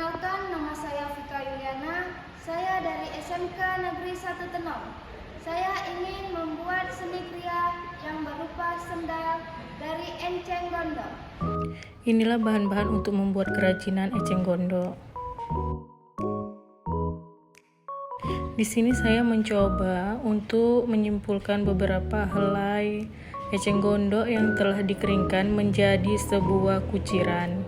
Perkenalkan, nama saya Vika Yuliana. Saya dari SMK Negeri 1 Tenom. Saya ingin membuat seni kria yang berupa sendal dari enceng gondok. Inilah bahan-bahan untuk membuat kerajinan eceng gondok. Di sini saya mencoba untuk menyimpulkan beberapa helai eceng gondok yang telah dikeringkan menjadi sebuah kuciran.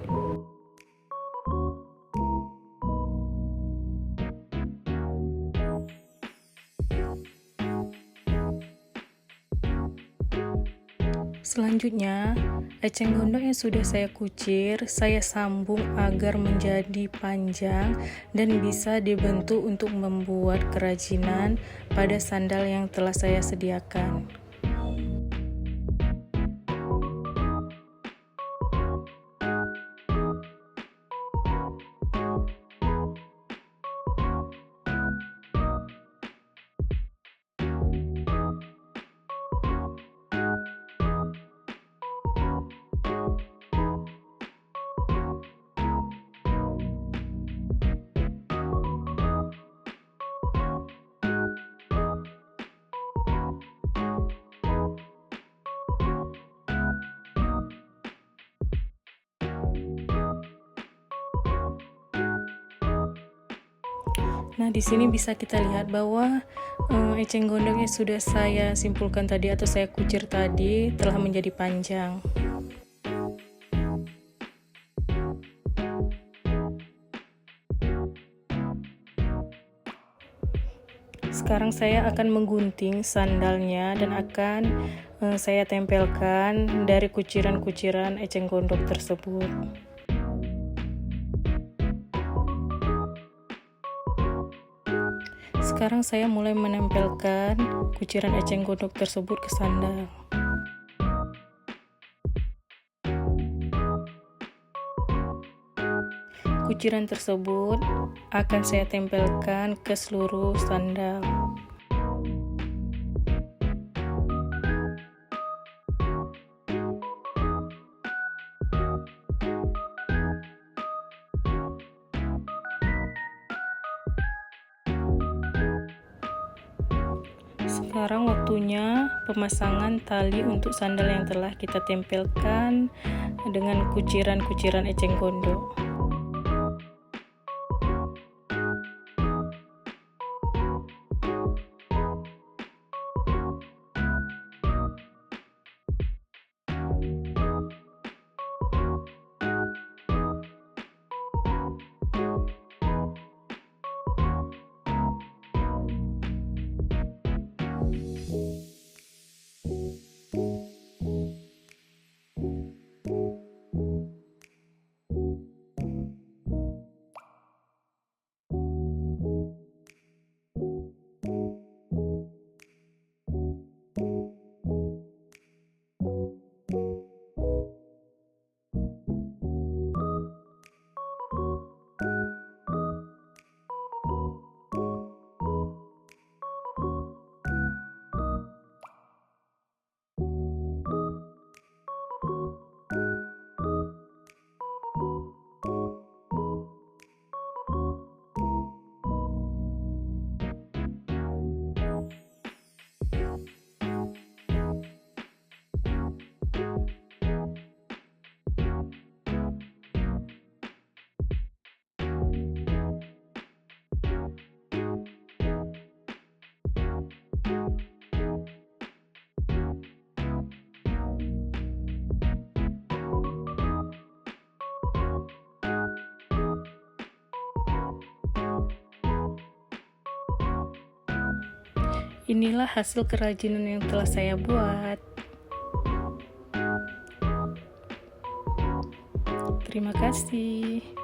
Selanjutnya, eceng gondok yang sudah saya kucir, saya sambung agar menjadi panjang dan bisa dibentuk untuk membuat kerajinan pada sandal yang telah saya sediakan. Nah, di sini bisa kita lihat bahwa eceng gondok yang sudah saya simpulkan tadi atau saya kucir tadi telah menjadi panjang. Sekarang saya akan menggunting sandalnya dan akan saya tempelkan dari kuciran-kuciran eceng gondok tersebut. Sekarang saya mulai menempelkan kuciran eceng gondok tersebut ke sandal. Kuciran tersebut akan saya tempelkan ke seluruh sandal. Sekarang waktunya pemasangan tali untuk sandal yang telah kita tempelkan dengan kuciran-kuciran eceng gondok. Inilah hasil kerajinan yang telah saya buat. Terima kasih.